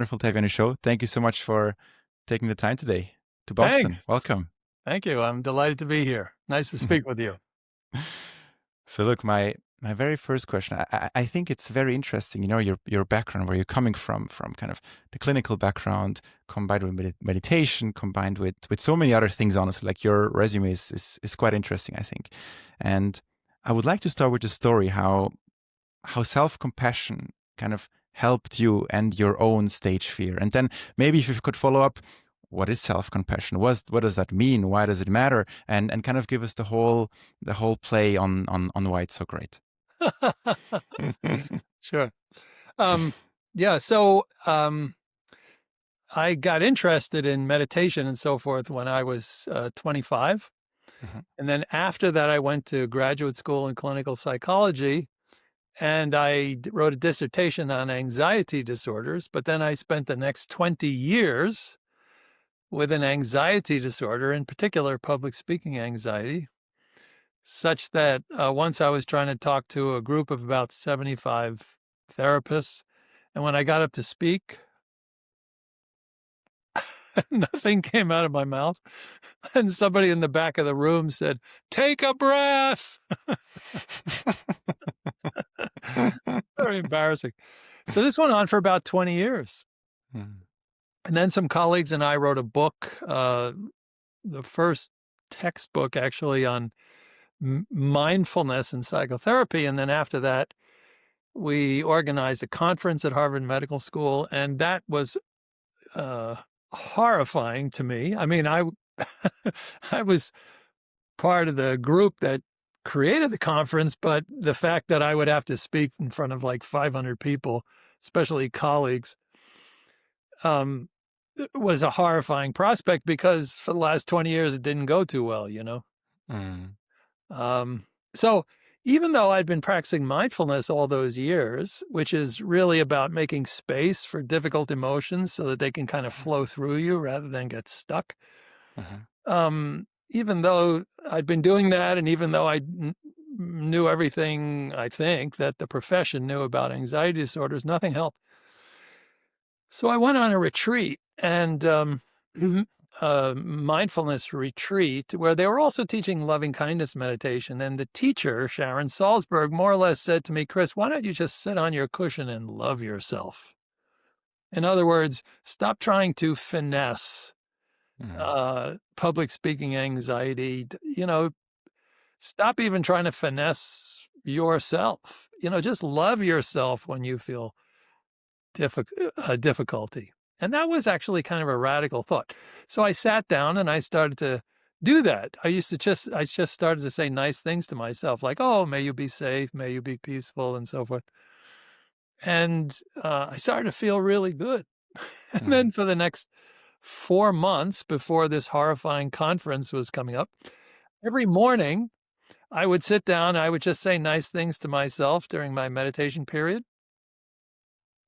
Wonderful to have you on the show. Thank you so much for taking the time today to Boston. Thanks. Welcome. Thank you. I'm delighted to be here. Nice to speak with you. So look, my very first question, I think it's very interesting, your background, where you're coming from kind of the clinical background, combined with meditation, combined with so many other things, honestly. Like your resume is quite interesting, I think. And I would like to start with the story, how self-compassion kind of helped you and your own stage fear. And then maybe if you could follow up, what is self-compassion? What does that mean? Why does it matter? And kind of give us the whole play on why it's so great. Sure. Um, yeah. So I got interested in meditation and so forth when I was 25. Mhm. And then after that, I went to graduate school in clinical psychology and I wrote a dissertation on anxiety disorders. But then I spent the next 20 years with an anxiety disorder, in particular, public speaking anxiety, such that once I was trying to talk to a group of about 75 therapists. And when I got up to speak, nothing came out of my mouth. And somebody in the back of the room said, "Take a breath." Very embarrassing. So this went on for about 20 years. Mm. And then some colleagues and I wrote a book, the first textbook actually on mindfulness and psychotherapy. And then after that, we organized a conference at Harvard Medical School, and that was horrifying to me. I mean, I was part of the group that created the conference, but the fact that I would have to speak in front of like 500 people, especially colleagues, was a horrifying prospect because for the last 20 years it didn't go too well, you know. Mm. So even though I'd been practicing mindfulness all those years, which is really about making space for difficult emotions so that they can kind of flow through you rather than get stuck. Mhm. Even though I'd been doing that, and even though I knew everything, I think, that the profession knew about anxiety disorders, nothing helped. So I went on a retreat and a mindfulness retreat where they were also teaching loving kindness meditation. And the teacher, Sharon Salzberg, more or less said to me, "Chris, why don't you just sit on your cushion and love yourself?" In other words, stop trying to finesse Mm. public speaking anxiety. Stop even trying to finesse yourself. Just love yourself when you feel difficulty. And that was actually kind of a radical thought. So I sat down and I started to do that. I just started to say nice things to myself, like, "Oh, may you be safe, may you be peaceful," and so forth. And I started to feel really good. And Mm. then for the next 4 months before this horrifying conference was coming up, every morning I would sit down, I would just say nice things to myself during my meditation period.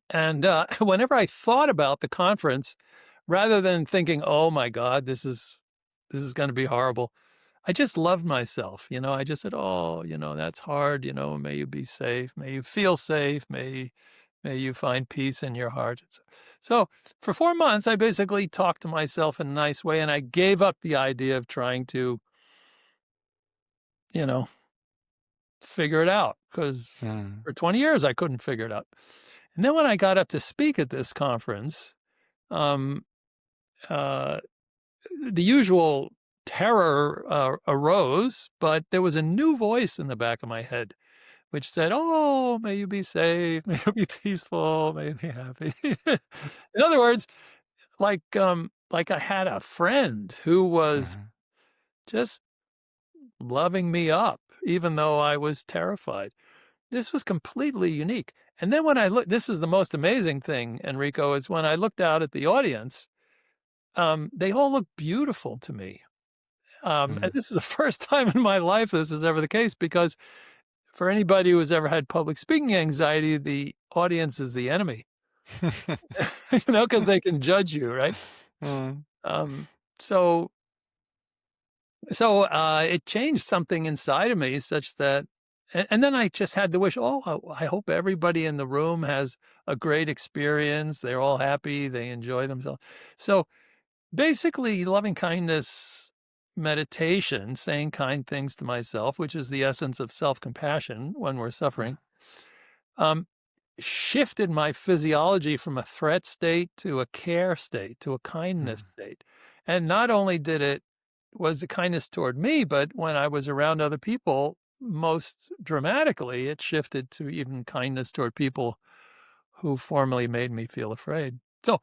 And whenever I thought about the conference, rather than thinking, "Oh my God, this is going to be horrible," I just loved myself. I just said, "Oh, that's hard. May you be safe. May you feel safe. May you find peace in your heart." So for 4 months, I basically talked to myself in a nice way, and I gave up the idea of trying to, you know, figure it out because Mm. for 20 years I couldn't figure it out. And then when I got up to speak at this conference, um, uh, the usual terror arose, but there was a new voice in the back of my head which said, "Oh, may you be safe, may you be peaceful, may you be happy." In other words, like I had a friend who was Mhm. just loving me up, even though I was terrified. This was completely unique. And then when I look, this is the most amazing thing, Enrico, is when I looked out at the audience, they all looked beautiful to me. And Mm. this is the first time in my life this was ever the case because for anybody who has ever had public speaking anxiety, the audience is the enemy, because they can judge you, right? Mm. Um, so it changed something inside of me such that And then I just had the wish, "Oh, I hope everybody in the room has a great experience. They're all happy. They enjoy themselves." So, basically, loving-kindness meditation, saying kind things to myself, which is the essence of self-compassion when we're suffering, um, shifted my physiology from a threat state to a care state, to a kindness state. And not only did it was the kindness toward me, but when I was around other people, most dramatically, it shifted to even kindness toward people who formerly made me feel afraid. So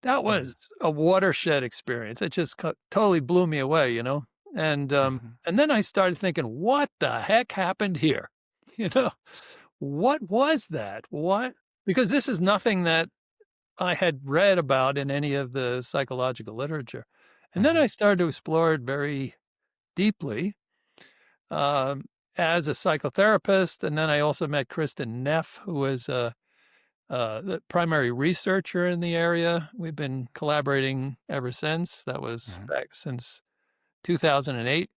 that was a watershed experience. It just totally blew me away, you know? And then I started thinking, what the heck happened here? You know, what was that? What? Because this is nothing that I had read about in any of the psychological literature. And then I started to explore it very deeply um, as a psychotherapist. And then I also met Kristin Neff, who was the primary researcher in the area. We've been collaborating ever since. That was back since 2008.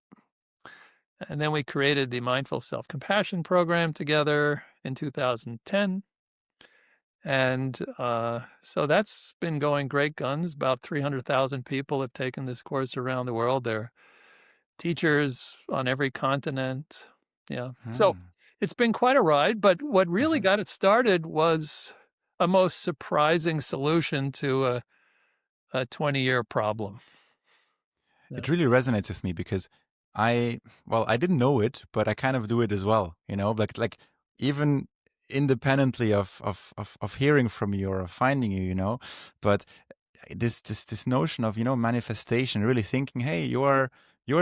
And then we created the Mindful Self-Compassion program together in 2010. And so that's been going great guns. About 300,000 people have taken this course around the world. They're teachers on every continent. Yeah. So it's been quite a ride. But what really got it started was a most surprising solution to a 20-year problem. Yeah. It really resonates with me because I didn't know it, but I kind of do it as well, you know, like even independently of hearing from you or of finding you, you know, but this notion of, you know, manifestation, really thinking, hey, you're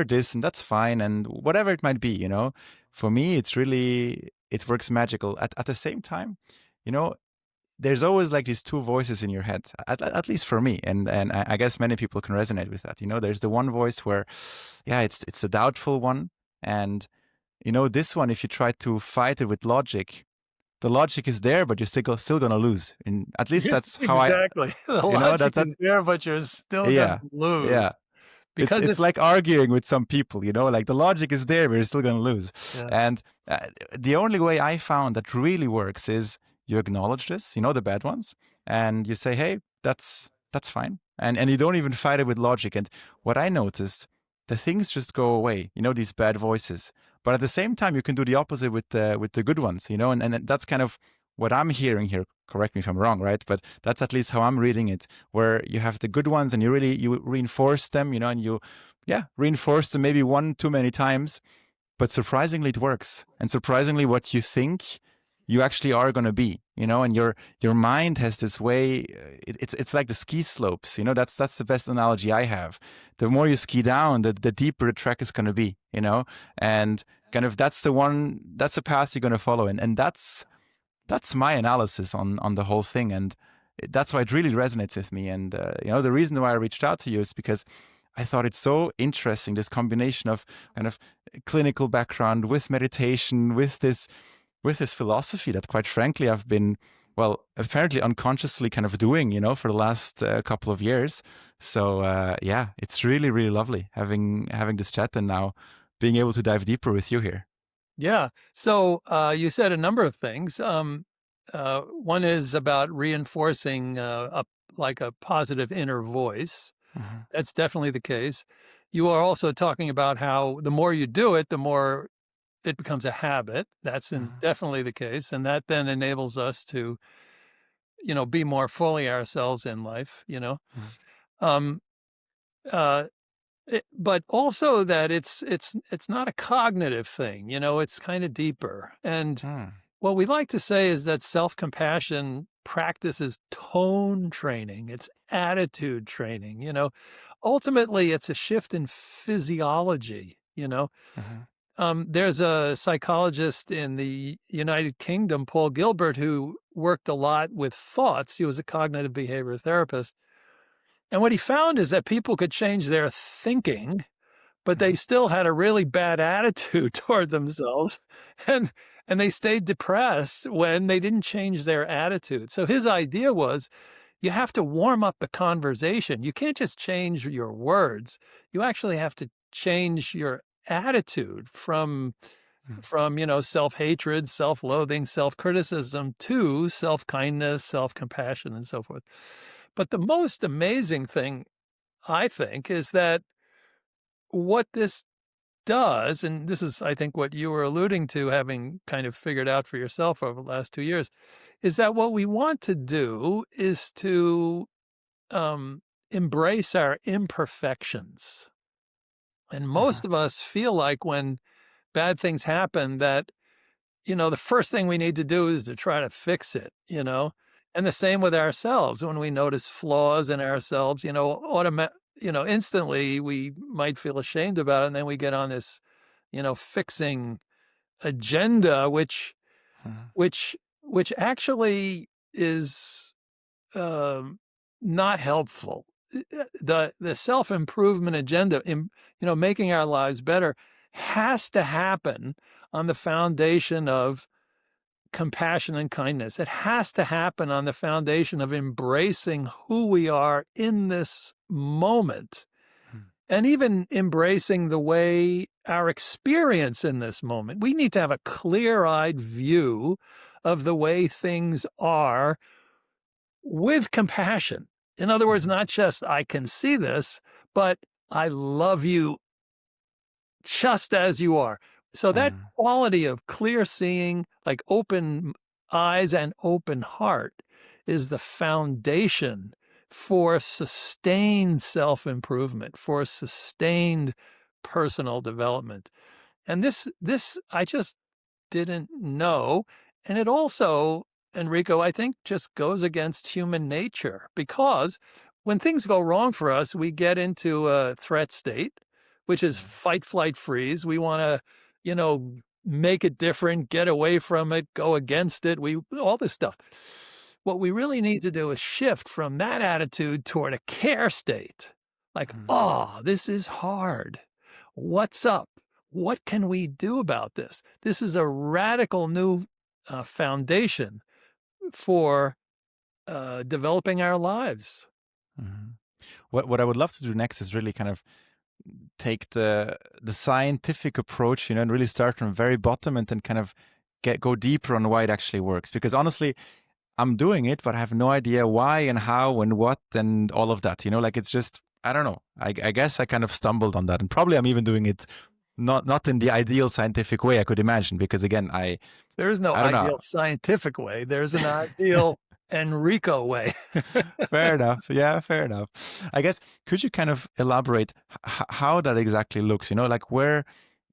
this and that's fine, and whatever it might be, you know, for me it's really, it works magical. At the same time, you know, there's always like these two voices in your head, at least for me, and I guess many people can resonate with that. You know, there's the one voice where, yeah, it's the doubtful one, and you know, this one, if you try to fight it with logic, the logic is there, but you're still gonna lose. And at least Yes, that's how I, exactly. The you know, logic that is there, but you're still gonna yeah, yeah. lose It's because it's it's like arguing with some people, you know, like the logic is there, but you're still gonna lose. yeah. And the only way I found that really works is you acknowledge this, you know, the bad ones, and you say, hey, that's fine, and you don't even fight it with logic. And what I noticed, the things just go away, you know, these bad voices. But at the same time, you can do the opposite with the good ones, you know, and that's kind of what I'm hearing here. Correct me if I'm wrong, right? But that's at least how I'm reading it, where you have the good ones and you reinforce them, you know, and you, yeah, reinforce them maybe one too many times, but surprisingly it works. And surprisingly, what you think you actually are going to be, you know, and your mind has this way. It's like the ski slopes, you know. That's the best analogy I have. The more you ski down, the deeper the track is going to be, you know, and kind of that's the path you're going to follow, and that's my analysis on the whole thing, and that's why it really resonates with me. And you know, the reason why I reached out to you is because I thought it's so interesting, this combination of kind of clinical background with meditation, with this philosophy that, quite frankly, I've been, well, apparently unconsciously kind of doing, you know, for the last couple of years. So yeah, it's really, really lovely having this chat and now being able to dive deeper with you here. Yeah. So you said a number of things. One is about reinforcing like a positive inner voice. That's definitely the case. You are also talking about how the more you do it, the more it becomes a habit. That's definitely the case, and that then enables us to, you know, be more fully ourselves in life. You know, um, uh, but also that it's not a cognitive thing, you know, it's kind of deeper. And what we like to say is that self-compassion practices tone training, it's attitude training, you know. Ultimately, it's a shift in physiology, you know. There's a psychologist in the United Kingdom, Paul Gilbert, who worked a lot with thoughts. He was a cognitive behavior therapist. And what he found is that people could change their thinking, but they still had a really bad attitude toward themselves, and they stayed depressed when they didn't change their attitude. So his idea was you have to warm up the conversation. You can't just change your words. You actually have to change your attitude from from, self-hatred, self-loathing, self-criticism to self-kindness, self-compassion, and so forth. But the most amazing thing, I think, is that what this does, and this is, I think, what you were alluding to, having kind of figured out for yourself over the last 2 years, is that what we want to do is to embrace our imperfections. And most of us feel like when bad things happen that, the first thing we need to do is to try to fix it. And the same with ourselves. When we notice flaws in ourselves, instantly we might feel ashamed about it. And then we get on this, fixing agenda, which which actually is not helpful. The self-improvement agenda, making our lives better, has to happen on the foundation of compassion and kindness. It has to happen on the foundation of embracing who we are in this moment, and even embracing the way our experience in this moment. We need to have a clear-eyed view of the way things are with compassion. In other words, not just I can see this, but I love you just as you are. So that quality of clear seeing, like open eyes and open heart, is the foundation for sustained self-improvement, for sustained personal development. And this I just didn't know. And it also, Enrico, I think just goes against human nature, because when things go wrong for us, we get into a threat state, which is fight, flight, freeze. We want to, make it different, get away from it, go against it. All this stuff. What we really need to do is shift from that attitude toward a care state. Like, oh, this is hard. What's up? What can we do about this? This is a radical new foundation for developing our lives. What I would love to do next is really kind of take the scientific approach, and really start from very bottom and then kind of go deeper on why it actually works. Because honestly, I'm doing it, but I have no idea why and how and what and all of that. Like it's just, I don't know. I guess I kind of stumbled on that, and probably I'm even doing it not in the ideal scientific way I could imagine. Because again, there is no ideal scientific way. There's an ideal Enrico way. Fair enough. Yeah, fair enough. I guess, could you kind of elaborate how that exactly looks? Like where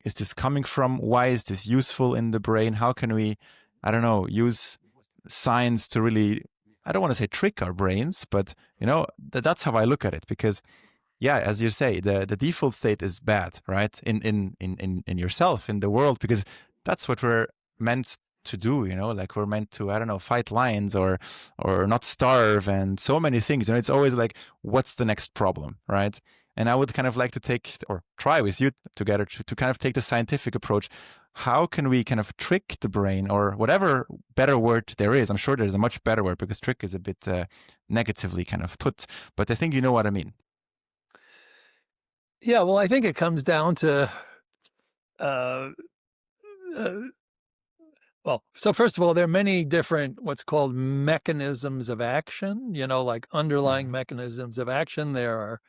is this coming from? Why is this useful in the brain? How can we, I don't know, use science to really, I don't want to say trick our brains, but that's how I look at it. Because yeah, as you say, the default state is bad, right? In yourself, in the world, because that's what we're meant to do, like we're meant to, I don't know, fight lions or not starve and so many things. It's always like, what's the next problem, right? And I would kind of like to take, or try with you together to kind of take the scientific approach. How can we kind of trick the brain, or whatever better word there is? I'm sure there's a much better word, because trick is a bit negatively kind of put, but I think you know what I mean. Yeah, well, I think it comes down to, so first of all, there are many different what's called mechanisms of action, like underlying mechanisms of action. There are,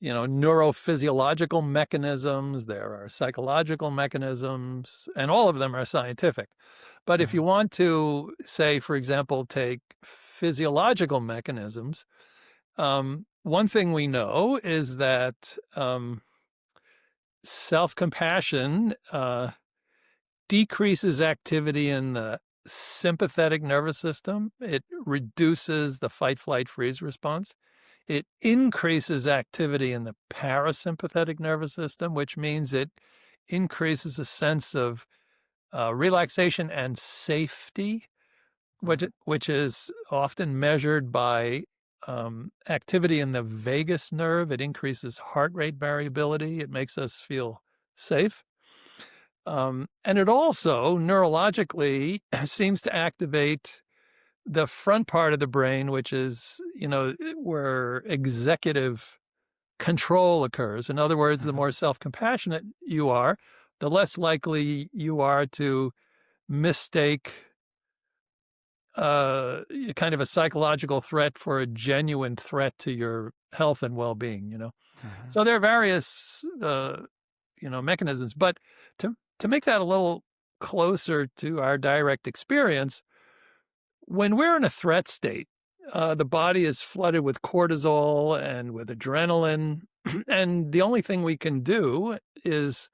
neurophysiological mechanisms, there are psychological mechanisms, and all of them are scientific. But if you want to, say, for example, take physiological mechanisms, one thing we know is that self-compassion decreases activity in the sympathetic nervous system. It reduces the fight, flight, freeze response. It increases activity in the parasympathetic nervous system, which means it increases a sense of relaxation and safety, which is often measured by activity in the vagus nerve. It increases heart rate variability. It makes us feel safe. And it also neurologically seems to activate the front part of the brain, which is, where executive control occurs. In other words, the more self-compassionate you are, the less likely you are to mistake kind of a psychological threat for a genuine threat to your health and well-being, you know? Uh-huh. So there are various, mechanisms, but to make that a little closer to our direct experience, when we're in a threat state, the body is flooded with cortisol and with adrenaline, and the only thing we can do is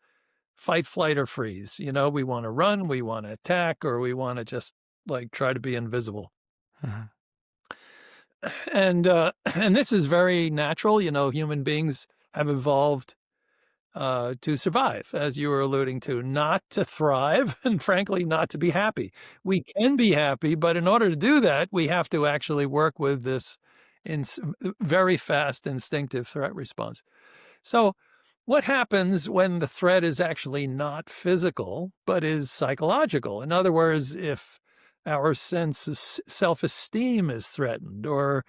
fight, flight, or freeze. You know, we want to run, we want to attack, or we want to just like try to be invisible. Uh-huh. And and this is very natural. You know, human beings have evolved to survive, as you were alluding to, not to thrive, and frankly, not to be happy. We can be happy, but in order to do that, we have to actually work with this very fast instinctive threat response. So, what happens when the threat is actually not physical, but is psychological? In other words, if our sense of self-esteem is threatened, or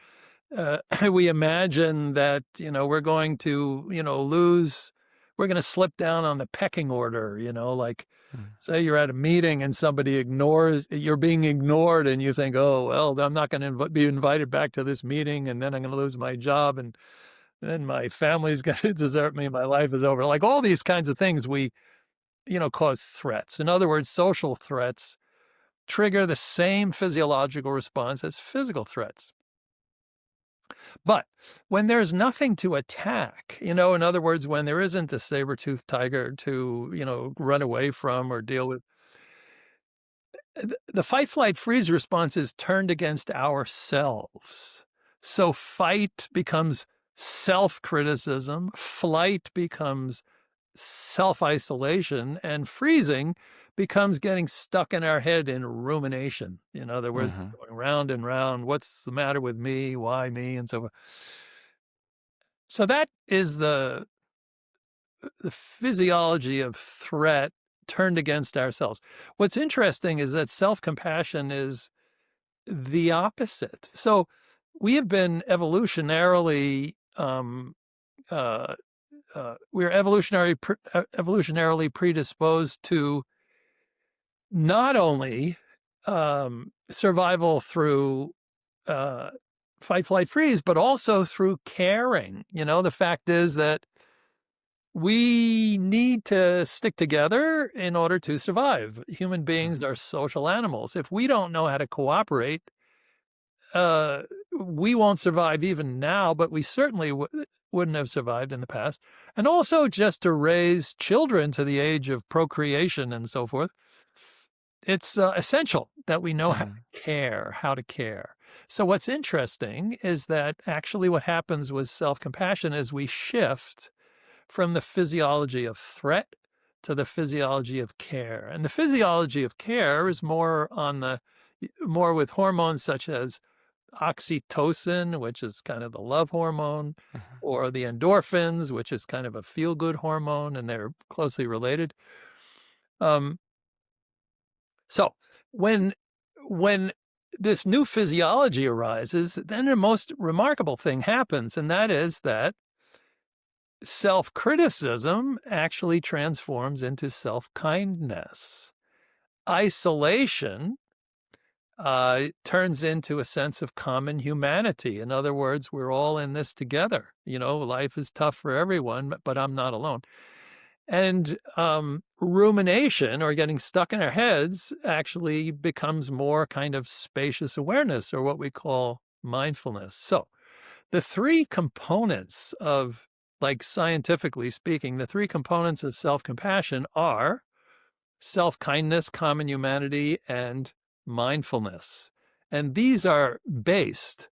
we imagine that, we're going to, we're going to slip down on the pecking order, like Mm. say you're at a meeting and somebody you're being ignored and you think, oh, well, I'm not going to be invited back to this meeting and then I'm going to lose my job and then my family's going to desert me. My life is over. Like all these kinds of things cause threats. In other words, social threats trigger the same physiological response as physical threats. But when there's nothing to attack, in other words, when there isn't a saber-toothed tiger to, run away from or deal with, the fight, flight, freeze response is turned against ourselves. So fight becomes self-criticism, flight becomes self-isolation, and freezing becomes getting stuck in our head in rumination. In other words, Uh-huh. going round and round, what's the matter with me? Why me? And so forth. So that is the physiology of threat turned against ourselves. What's interesting is that self-compassion is the opposite. So we have been evolutionarily we're evolutionarily predisposed to not only survival through uh, fight, flight, freeze, but also through caring. The fact is that we need to stick together in order to survive. Human beings Uh-huh. are social animals. If we don't know how to cooperate, uh, we won't survive even now, but we certainly wouldn't have survived in the past. And also just to raise children to the age of procreation and so forth, it's essential that we know Uh-huh. how to care. So what's interesting is that actually what happens with self-compassion is we shift from the physiology of threat to the physiology of care. And the physiology of care is more with hormones such as oxytocin, which is kind of the love hormone, Uh-huh. or the endorphins, which is kind of a feel-good hormone, and they're closely related. Um, so when when this new physiology arises, then the most remarkable thing happens, and that is that self-criticism actually transforms into self-kindness. Isolation turns into a sense of common humanity. In other words, we're all in this together. Life is tough for everyone, but I'm not alone. And rumination, or getting stuck in our heads, actually becomes more kind of spacious awareness, or what we call mindfulness. So the three components of, like scientifically speaking, the three components of self-compassion are self-kindness, common humanity, and mindfulness. And these are based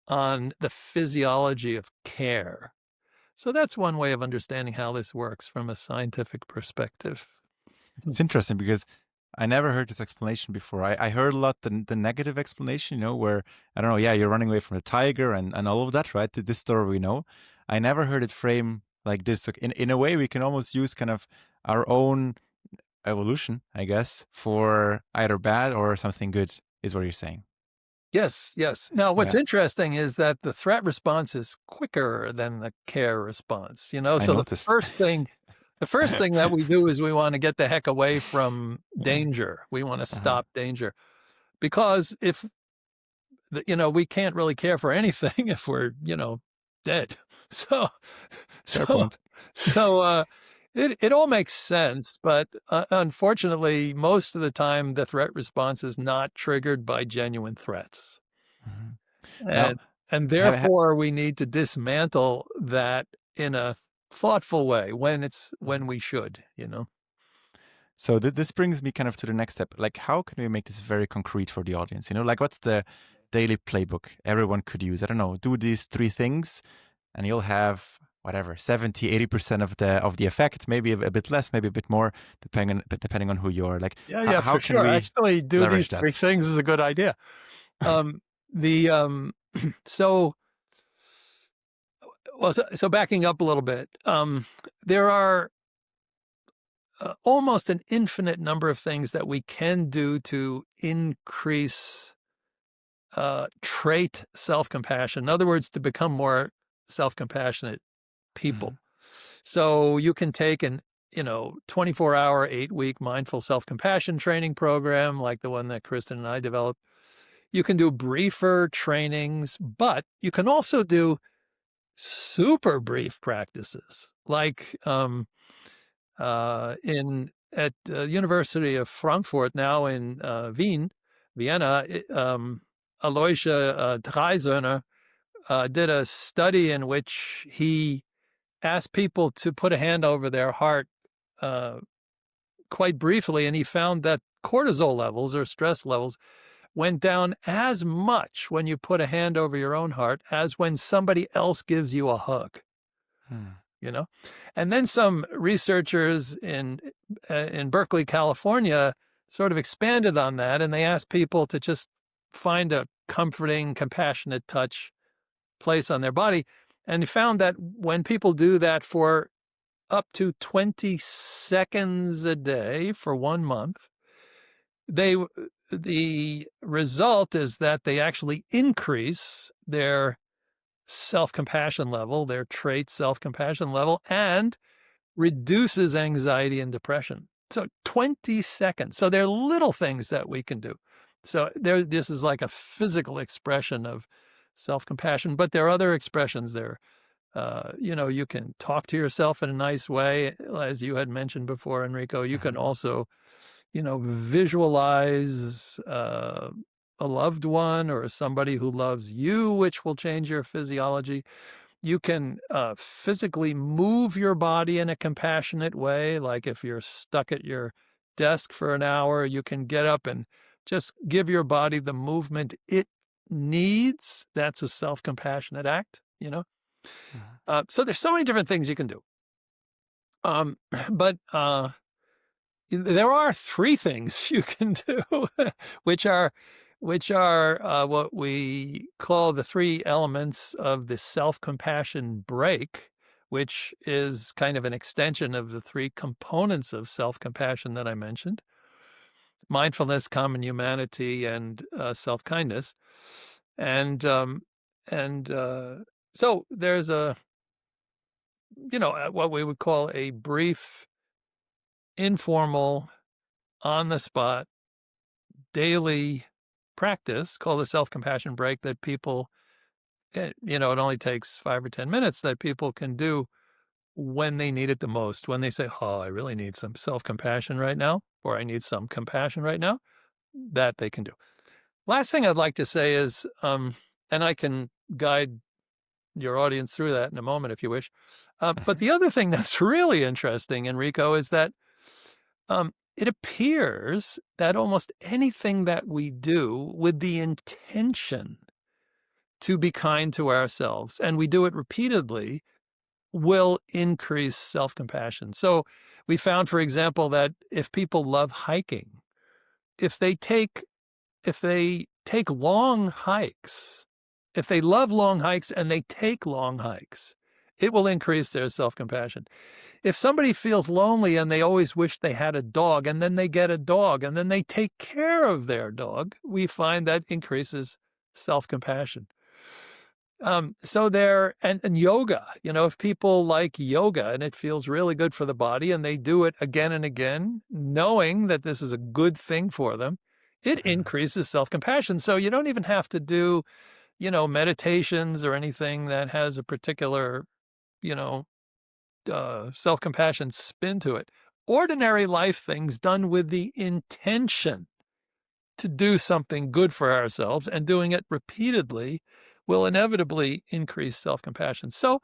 on the physiology of care. So that's one way of understanding how this works from a scientific perspective. It's interesting because I never heard this explanation before. I heard a lot the negative explanation, where I don't know, yeah, you're running away from the tiger and all of that, right? This story we know. I never heard it frame like this. So in a way, we can almost use kind of our own evolution, I guess, for either bad or something good, is what you're saying. Yes, yes. Now, what's Yeah, interesting is that the threat response is quicker than the care response. I So the noticed. first thing The first thing that we do is we want to get the heck away from Yeah. danger. We want to Uh-huh. stop danger because if we can't really care for anything if we're, dead. So, Fair so, point. so, it all makes sense, but unfortunately, most of the time, the threat response is not triggered by genuine threats, Mhm. Now, and and have therefore we need to dismantle that in a thoughtful way when we should. so this brings me kind of to the next step. Like, how can we make this very concrete for the audience? Like, what's the daily playbook everyone could use? I don't know. Do these three things, and you'll have whatever 70-80% of the effect. Maybe a bit less, maybe a bit more, depending on who you are. Like, Yeah, how, yeah, how for can sure. we Actually, do these leverage three that? things is a good idea. The so Well, so backing up a little bit, there are almost an infinite number of things that we can do to increase trait self-compassion. In other words, to become more self-compassionate people. Mhm. So you can take an 24-hour, 8-week mindful self-compassion training program like the one that Kristin and I developed. You can do briefer trainings, but you can also do super brief practices like in at the University of Frankfurt, now in Vienna, Aloysia Dreisöner did a study in which he asked people to put a hand over their heart uh, quite briefly, and he found that cortisol levels or stress levels went down as much when you put a hand over your own heart as when somebody else gives you a hug. Hmm. you know and then some researchers in Berkeley, California, sort of expanded on that, and they asked people to just find a comforting, compassionate touch place on their body, and found that when people do that for up to 20 seconds a day for 1 month, they the result is that they actually increase their self-compassion level, their trait self-compassion level, and reduces anxiety and depression. So 20 seconds. So there are little things that we can do. So this is like a physical expression of self-compassion, but there are other expressions there. You can talk to yourself in a nice way, as you had mentioned before, Enrico. You can Mhm. also, visualize a loved one or somebody who loves you, which will change your physiology. You can physically move your body in a compassionate way. Like if you're stuck at your desk for an hour, you can get up and just give your body the movement it needs. That's a self-compassionate act. Mhm. So there's so many different things you can do. Um, but there are three things you can do, which are what we call the three elements of the self-compassion break, which is kind of an extension of the three components of self-compassion that I mentioned: mindfulness, common humanity, and self-kindness. And so there's what we would call a brief, informal, on the spot daily practice called the self-compassion break that people, it only takes 5 or 10 minutes, that people can do when they need it the most. When they say, oh, I really need some self-compassion right now, or I need some compassion right now, that they can do. Last thing I'd like to say is, and I can guide your audience through that in a moment if you wish. But Mhm. the other thing that's really interesting, Enrico, is that it appears that almost anything that we do with the intention to be kind to ourselves, and we do it repeatedly, will increase self-compassion. So we found, for example, that if people love hiking, if they take long hikes, if they love long hikes and they take long hikes, it will increase their self-compassion. If somebody feels lonely and they always wish they had a dog, and then they get a dog, and then they take care of their dog, we find that increases self-compassion. So there, and yoga, if people like yoga and it feels really good for the body and they do it again and again, knowing that this is a good thing for them, it increases self-compassion. So you don't even have to do, meditations or anything that has a particular, self-compassion spin to it. Ordinary life things done with the intention to do something good for ourselves and doing it repeatedly will inevitably increase self-compassion. So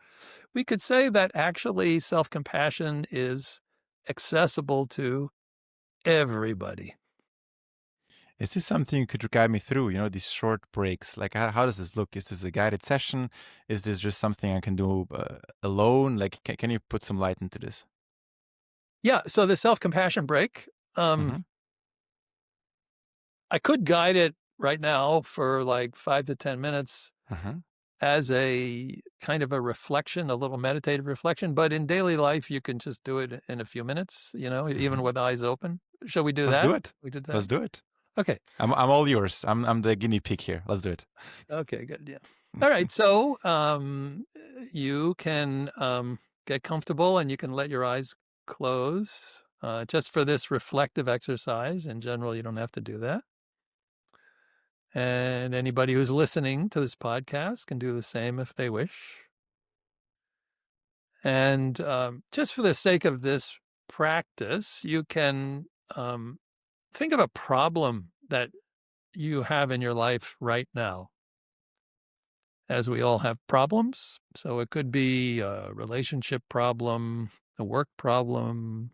we could say that actually self-compassion is accessible to everybody. Is this something you could guide me through? These short breaks. Like, how does this look? Is this a guided session? Is this just something I can do alone? Like, can you put some light into this? Yeah. So the self-compassion break, Mm-hmm. I could guide it right now for like 5 to 10 minutes Mm-hmm. as a kind of a reflection, a little meditative reflection. But in daily life, you can just do it in a few minutes, Mm-hmm. even with eyes open. Shall we do Let's that? do it. We did that? Let's do it. Okay. I'm all yours. I'm the guinea pig here. Let's do it. Okay, good. Yeah. All right. So you can get comfortable and you can let your eyes close just for this reflective exercise. In general, you don't have to do that. And anybody who's listening to this podcast can do the same if they wish. And just for the sake of this practice, you can think of a problem that you have in your life right now. As we all have problems. So it could be a relationship problem, a work problem,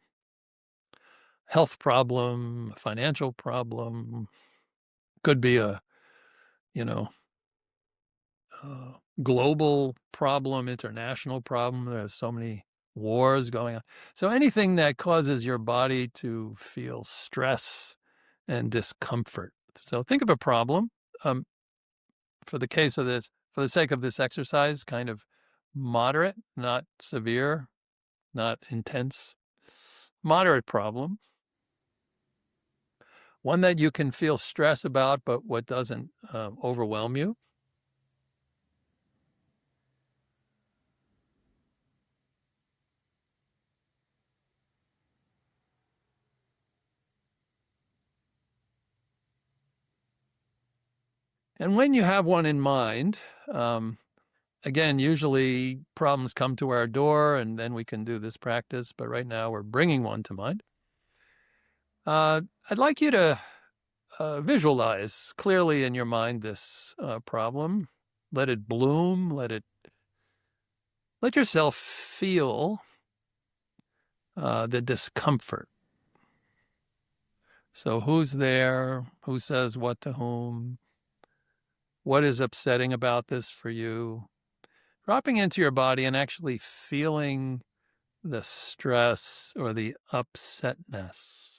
health problem, a financial problem. Could be a, you know, global problem, international problem. There's so many wars going on. So anything that causes your body to feel stress and discomfort. So think of a problem. Um, for the sake of this exercise, kind of moderate, not severe, not intense, moderate problem. One that you can feel stress about, but what doesn't overwhelm you. And when you have one in mind, again, usually problems come to our door and then we can do this practice. But right now we're bringing one to mind. I'd like you to visualize clearly in your mind this problem. Let it bloom. Let yourself feel the discomfort. So who's there? Who says what to whom? What is upsetting about this for you? Dropping into your body and actually feeling the stress or the upsetness.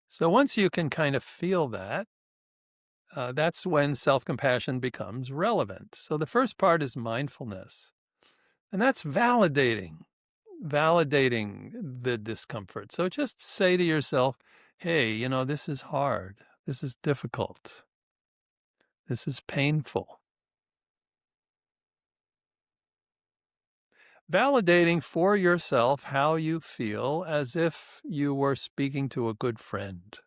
So once you can kind of feel that, that's when self-compassion becomes relevant. So the first part is mindfulness, and that's validating the discomfort. So just say to yourself, hey, this is hard. This is difficult. This is painful. Validating for yourself how you feel as if you were speaking to a good friend.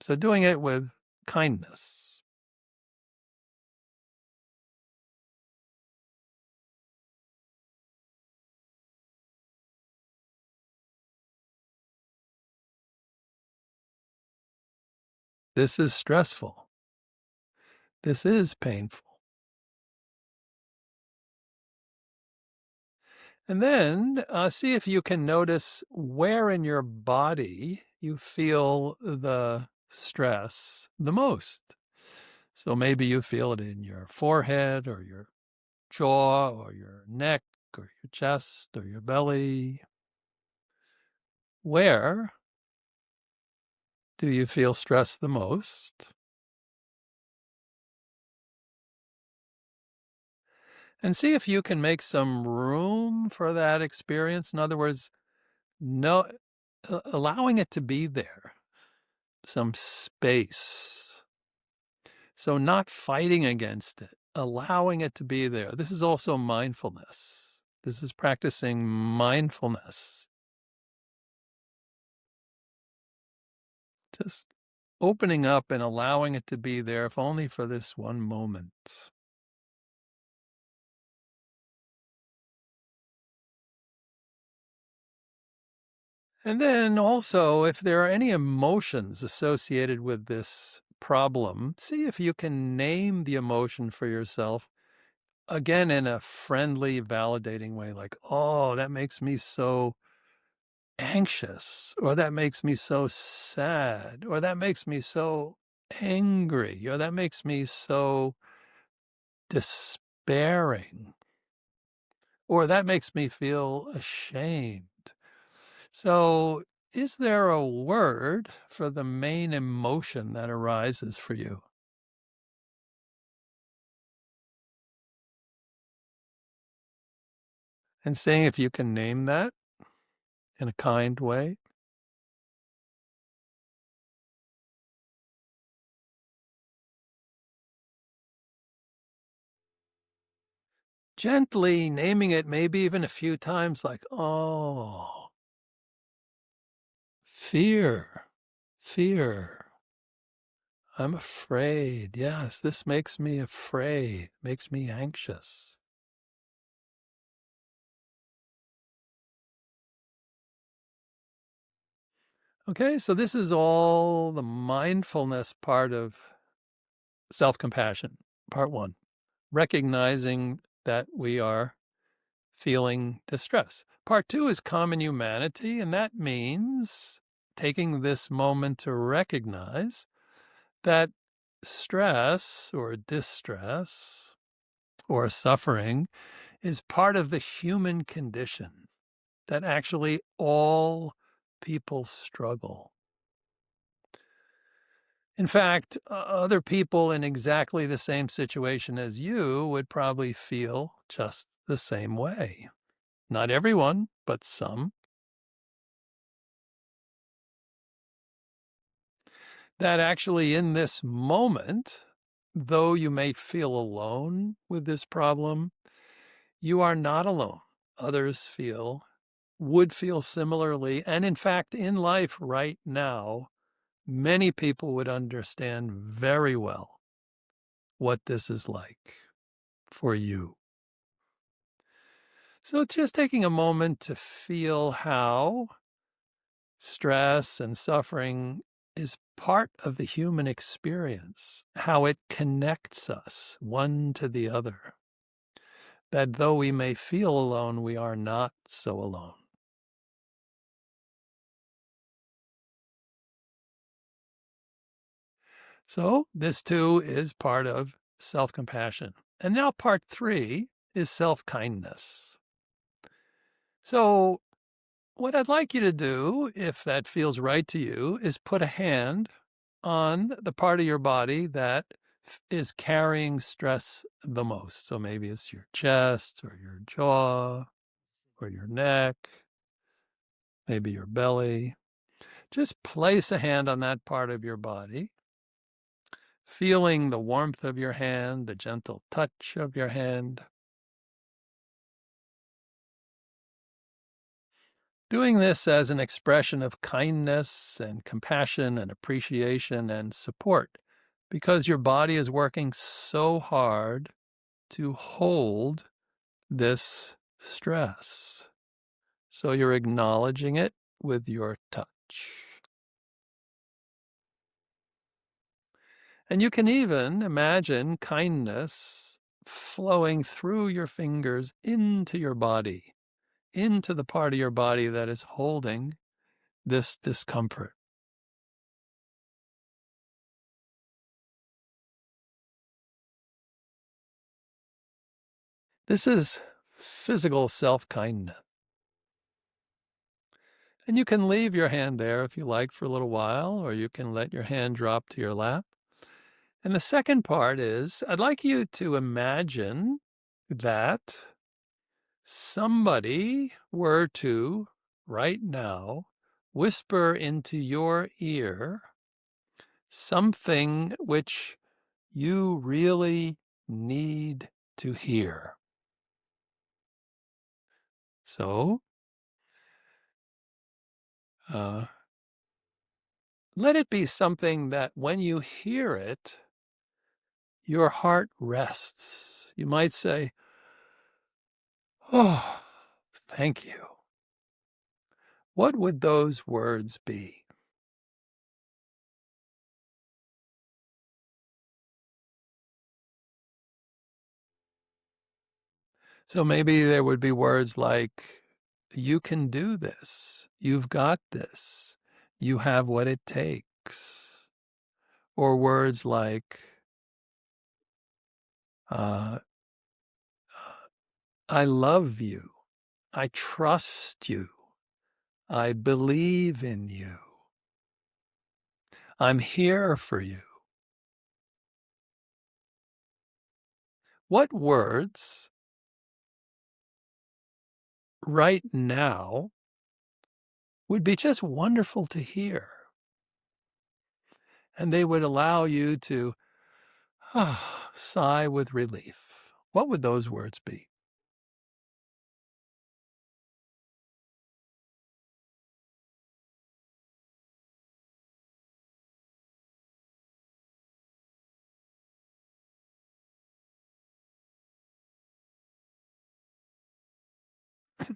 So doing it with kindness. This is stressful. This is painful. And then see if you can notice where in your body you feel the stress the most. So maybe you feel it in your forehead or your jaw or your neck or your chest or your belly. Where do you feel stress the most? And see if you can make some room for that experience. In other words, no, allowing it to be there, some space. So not fighting against it, allowing it to be there. This is also mindfulness. This is practicing mindfulness. Just opening up and allowing it to be there, if only for this one moment. And then also, if there are any emotions associated with this problem, see if you can name the emotion for yourself, again, in a friendly, validating way, like, oh, that makes me so anxious, or that makes me so sad, or that makes me so angry, or that makes me so despairing, or that makes me feel ashamed. So, is there a word for the main emotion that arises for you? And seeing if you can name that in a kind way. Gently naming it, maybe even a few times, like, oh, fear, fear. I'm afraid. Yes, this makes me afraid, makes me anxious. Okay, so this is all the mindfulness part of self-compassion, part one, recognizing that we are feeling distress. Part two is common humanity, and that means taking this moment to recognize that stress or distress or suffering is part of the human condition, that actually all people struggle. In fact, other people in exactly the same situation as you would probably feel just the same way. Not everyone, but some. That actually in this moment, though you may feel alone with this problem, you are not alone. Others would feel similarly. And in fact, in life right now, many people would understand very well what this is like for you. So just taking a moment to feel how stress and suffering is part of the human experience, how it connects us one to the other. That though we may feel alone, we are not so alone. So this too is part of self-compassion. And now part three is self-kindness. So what I'd like you to do, if that feels right to you, is put a hand on the part of your body that is carrying stress the most. So maybe it's your chest or your jaw or your neck, maybe your belly. Just place a hand on that part of your body, feeling the warmth of your hand, the gentle touch of your hand. Doing this as an expression of kindness and compassion and appreciation and support, because your body is working so hard to hold this stress. So you're acknowledging it with your touch. And you can even imagine kindness flowing through your fingers into your body, into the part of your body that is holding this discomfort. This is physical self-kindness. And you can leave your hand there if you like for a little while, or you can let your hand drop to your lap. And the second part is I'd like you to imagine that somebody were to, right now, whisper into your ear something which you really need to hear. So, let it be something that when you hear it, your heart rests. You might say, "Oh, thank you." What would those words be? So maybe there would be words like, "You can do this. You've got this. You have what it takes." Or words like, uh, "I love you. I trust you. I believe in you. I'm here for you." What words right now would be just wonderful to hear? And they would allow you to sigh with relief. What would those words be?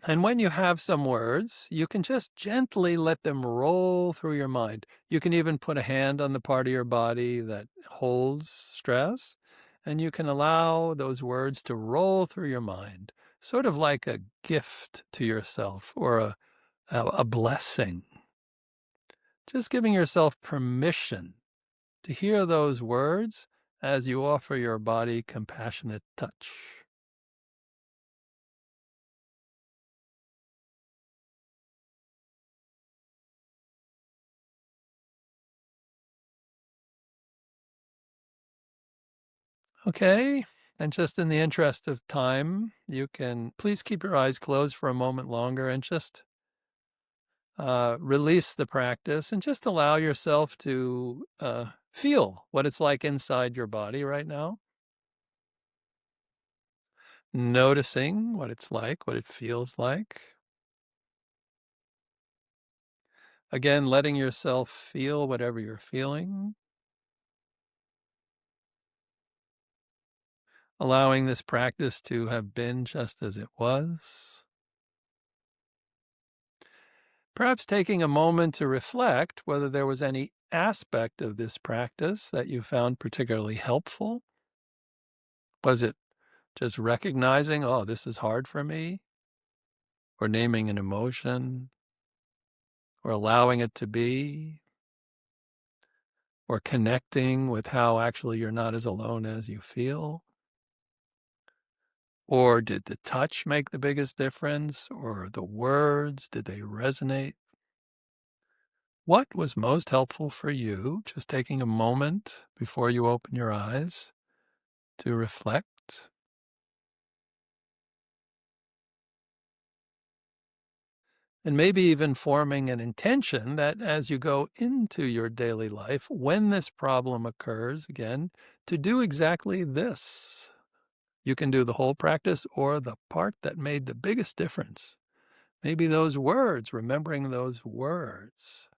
And when you have some words, you can just gently let them roll through your mind. You can even put a hand on the part of your body that holds stress, and you can allow those words to roll through your mind, sort of like a gift to yourself or a blessing. Just giving yourself permission to hear those words as you offer your body compassionate touch. Okay. And just in the interest of time, you can please keep your eyes closed for a moment longer and just release the practice and just allow yourself to feel what it's like inside your body right now. Noticing what it's like, what it feels like. Again, letting yourself feel whatever you're feeling. Allowing this practice to have been just as it was. Perhaps taking a moment to reflect whether there was any aspect of this practice that you found particularly helpful. Was it just recognizing, oh, this is hard for me, or naming an emotion, or allowing it to be, or connecting with how actually you're not as alone as you feel? Or did the touch make the biggest difference, or the words, did they resonate? What was most helpful for you? Just taking a moment before you open your eyes to reflect. And maybe even forming an intention that as you go into your daily life, when this problem occurs again, to do exactly this. You can do the whole practice or the part that made the biggest difference. Maybe those words, remembering those words.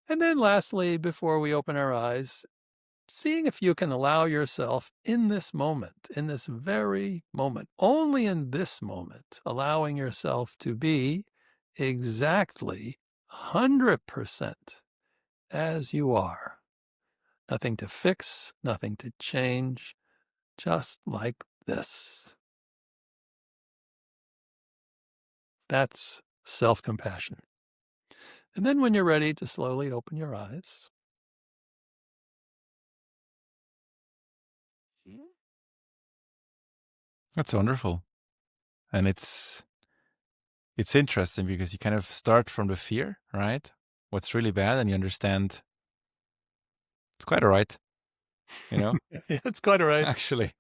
And then lastly, before we open our eyes, seeing if you can allow yourself in this moment, in this very moment, only in this moment, allowing yourself to be exactly 100% as you are. Nothing to fix, nothing to change, just like this. That's self-compassion. And then when you're ready to slowly open your eyes, That's wonderful. And it's interesting because you kind of start from the fear, right? What's really bad, and you understand it's quite all right. you know, Yeah, that's quite all right. actually,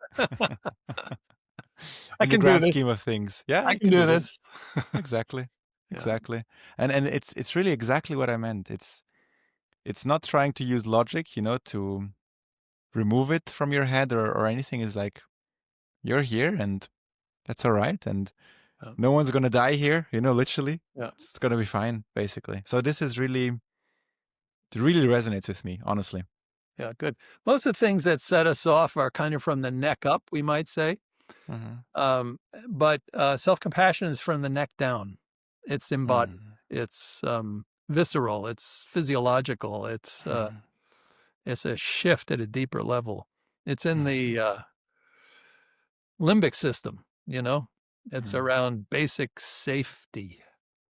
I in the can do grand this. scheme of things. Yeah, I you can can do do this. this. Exactly. Yeah. Exactly. And it's really exactly what I meant. It's not trying to use logic, to remove it from your head or anything. Is like you're here and that's all right. And Yeah. no one's gonna die here, literally. Yeah. It's gonna be fine, basically. So this is really it really resonates with me, honestly. Yeah, good. Most of the things that set us off are kind of from the neck up, we might say. Hmm. But self-compassion is from the neck down. It's embodied. Hmm. It's visceral. It's physiological. Hmm. It's a shift at a deeper level. It's in Hmm. the limbic system. It's Hmm. around basic safety.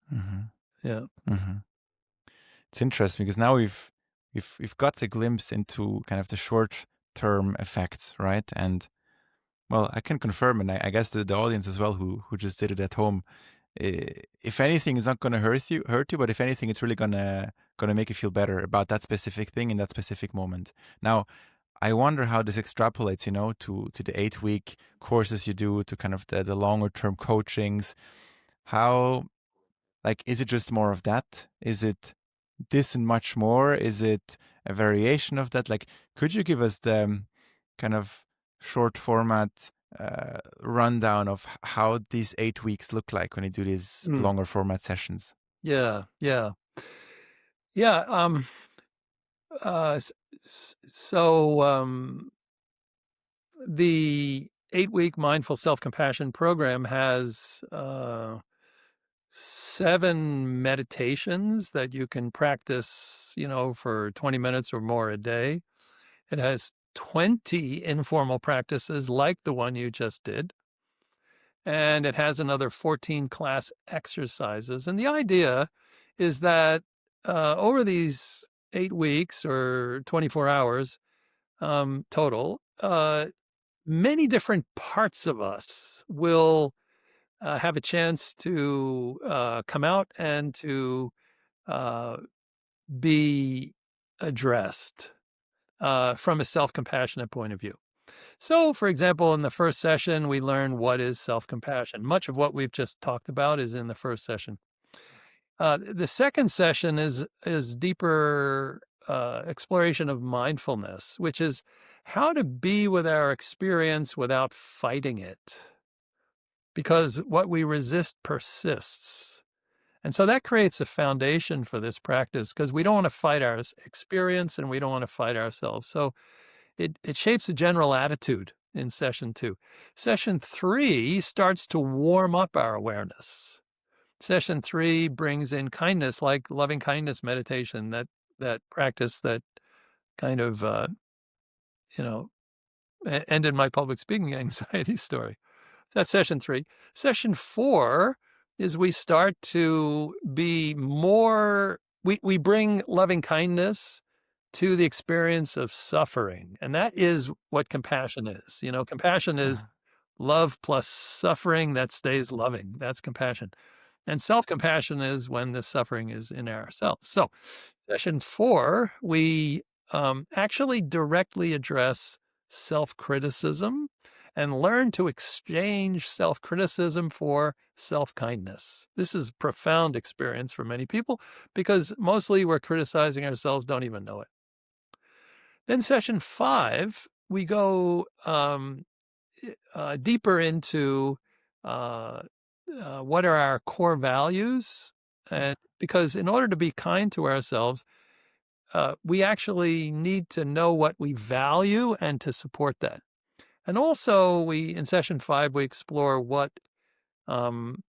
Hmm. Yeah. Hmm. It's interesting because now we've got a glimpse into kind of the short term effects, right? And well, I can confirm, and I guess the audience as well who just did it at home. If anything, it's not going to hurt you, but if anything, it's really gonna make you feel better about that specific thing in that specific moment. Now, I wonder how this extrapolates, to the 8 week courses you do, to kind of the longer term coachings. How, like, is it just more of that? Is it this and much more? Is it a variation of that? Like, could you give us the kind of short format rundown of how these 8 weeks look like when you do these Mm. longer format sessions? Yeah. Yeah. Yeah. So the 8-week mindful self-compassion program has 7 meditations that you can practice, for 20 minutes or more a day. It has 20 informal practices like the one you just did. And it has another 14 class exercises. And the idea is that over these 8 weeks or 24 hours total, many different parts of us will have a chance to come out and to uh, be addressed from a self compassionate point of view. So, for example, in the first session, we learn what is self compassion. Much of what we've just talked about is in the first session. The second session is deeper exploration of mindfulness, which is how to be with our experience without fighting it, because what we resist persists. And so that creates a foundation for this practice because we don't want to fight our experience and we don't want to fight ourselves. So it shapes a general attitude in session 2. Session 3 starts to warm up our awareness. Session 3 brings in kindness, like loving kindness meditation, that practice that kind of ended my public speaking anxiety story. That's session 3. Session 4 is we start to be more, we bring loving kindness to the experience of suffering. And that is what compassion is. Compassion is Uh, love plus suffering that stays loving. That's compassion. And self-compassion is when the suffering is in ourselves. So session 4, we actually directly address self-criticism and learn to exchange self-criticism for self-kindness. This is a profound experience for many people because mostly we're criticizing ourselves, don't even know it. Then session 5, we go deeper into uh, what are our core values, and because in order to be kind to ourselves, we actually need to know what we value and to support that. And also, in session 5 we explore um,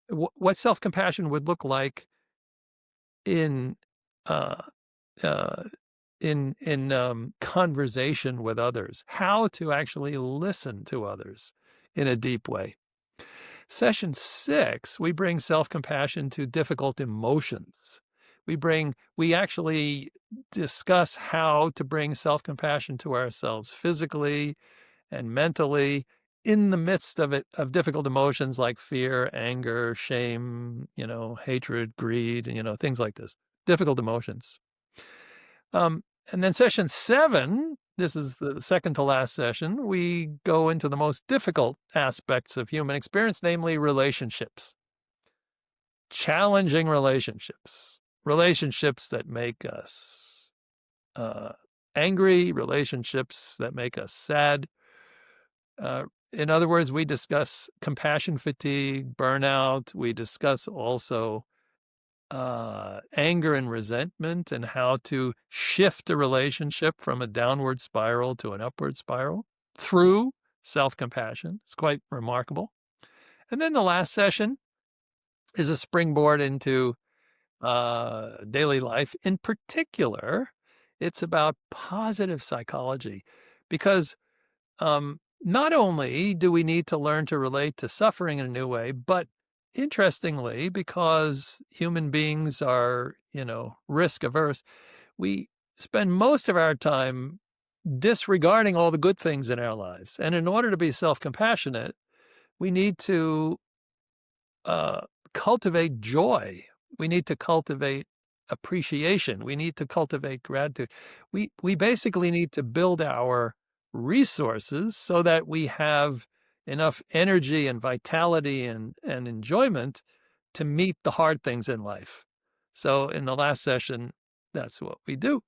what self compassion would look like in uh, uh, conversation with others, how to actually listen to others in a deep way. Session 6, we bring self-compassion to difficult emotions. We actually discuss how to bring self-compassion to ourselves physically and mentally in the midst of difficult emotions like fear, anger, shame, hatred, greed, things like this. Difficult emotions. And then session 7, this is the second to last session, we go into the most difficult aspects of human experience, namely relationships. Challenging relationships. Relationships that make us angry, relationships that make us sad. In other words, we discuss compassion fatigue, burnout. We discuss also anger and resentment and how to shift a relationship from a downward spiral to an upward spiral through self-compassion. It's quite remarkable. And then the last session is a springboard into daily life. In particular, it's about positive psychology because not only do we need to learn to relate to suffering in a new way, but interestingly, because human beings are, risk averse, we spend most of our time disregarding all the good things in our lives. And in order to be self-compassionate, we need to cultivate joy. We need to cultivate appreciation. We need to cultivate gratitude. We basically need to build our resources so that we have enough energy and vitality and enjoyment to meet the hard things in life. So in the last session, that's what we do.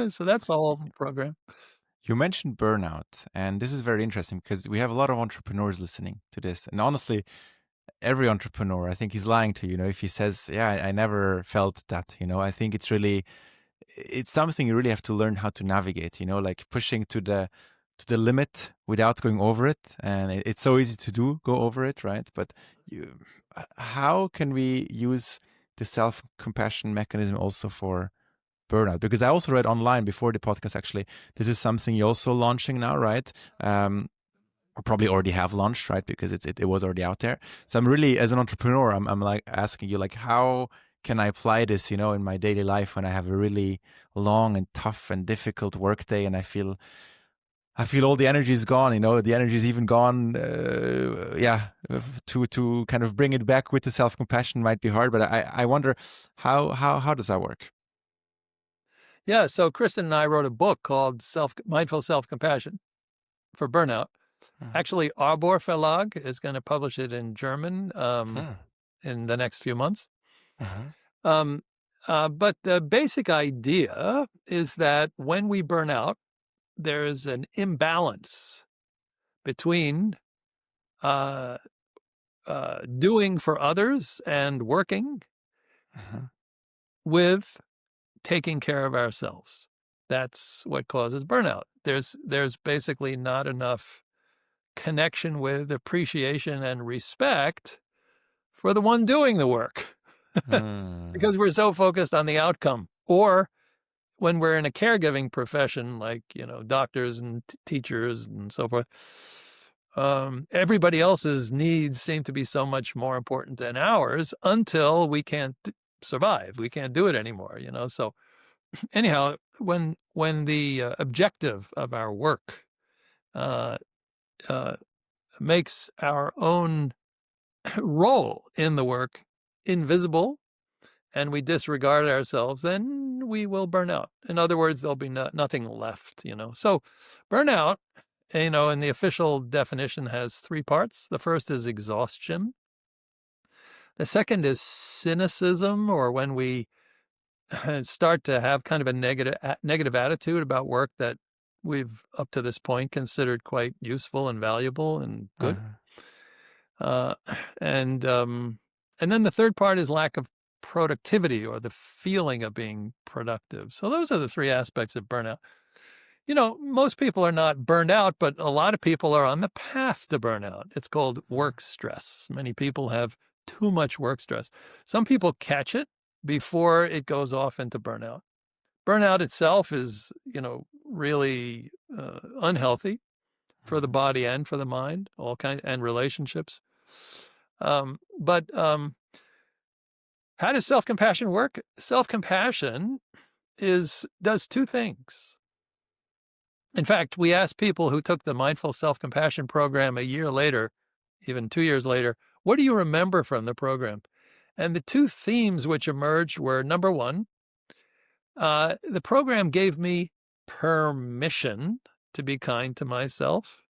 So that's the whole program. You mentioned burnout, and this is very interesting because we have a lot of entrepreneurs listening to this. And honestly, every entrepreneur, I think he's lying to you, if he says, yeah, I never felt that, I think it's something you really have to learn how to navigate, like pushing to the limit without going over it. And it's so easy to go over it, right? But how can we use the self-compassion mechanism also for burnout? Because I also read online before the podcast, actually, this is something you're also launching now, right? Or probably already have launched, right? Because it was already out there. So I'm really, as an entrepreneur, I'm like asking you, like, how can I apply this, in my daily life when I have a really long and tough and difficult work day, and I feel all the energy is gone. The energy is even gone. To kind of bring it back with the self compassion might be hard, but I wonder how does that work? Yeah. So Kristin and I wrote a book called Mindful Self-Compassion for Burnout. Actually, Arbor Verlag is going to publish it in German in the next few months. But the basic idea is that when we burn out, there's an imbalance between doing for others and working with taking care of ourselves. That's what causes burnout. There's basically not enough connection with, appreciation, and respect for the one doing the work because we're so focused on the outcome. Or when we're in a caregiving profession, like, doctors and teachers and so forth, everybody else's needs seem to be so much more important than ours until we can't survive. We can't do it anymore, So anyhow, when the objective of our work makes our own role in the work invisible and we disregard ourselves, then we will burn out. In other words, there'll be nothing left, So burnout, in the official definition has three parts. The first is exhaustion. The second is cynicism, or when we start to have kind of a negative attitude about work that we've up to this point considered quite useful and valuable and good. And then the third part is lack of productivity, or the feeling of being productive. So those are the three aspects of burnout. Most people are not burned out, but a lot of people are on the path to burnout. It's called work stress. Many people have too much work stress. Some people catch it before it goes off into burnout. Burnout itself is, really unhealthy for the body and for the mind, all kinds, and relationships. But how does self-compassion work? Self-compassion does two things. In fact, we asked people who took the Mindful Self-Compassion program a year later, even 2 years later, what do you remember from the program? And the two themes which emerged were, number one, the program gave me permission to be kind to myself.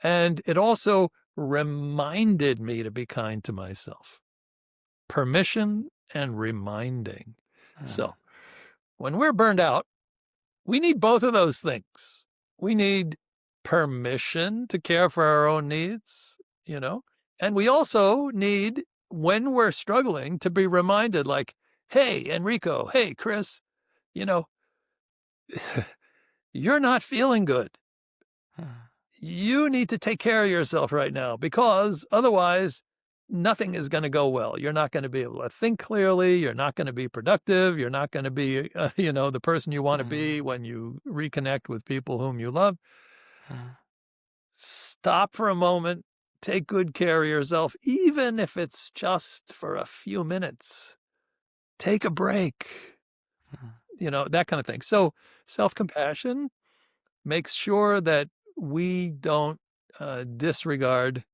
And it also reminded me to be kind to myself. Permission and reminding. Uh, So when we're burned out, we need both of those things. We need permission to care for our own needs, and we also need, when we're struggling, to be reminded, like, hey, Enrico, hey, Chris, you know, you're not feeling good. You need to take care of yourself right now, because otherwise nothing is going to go well. You're not going to be able to think clearly. You're not going to be productive. You're not going to be, the person you want to be when you reconnect with people whom you love. Stop for a moment. Take good care of yourself, even if it's just for a few minutes. Take a break, that kind of thing. So self-compassion makes sure that we don't disregard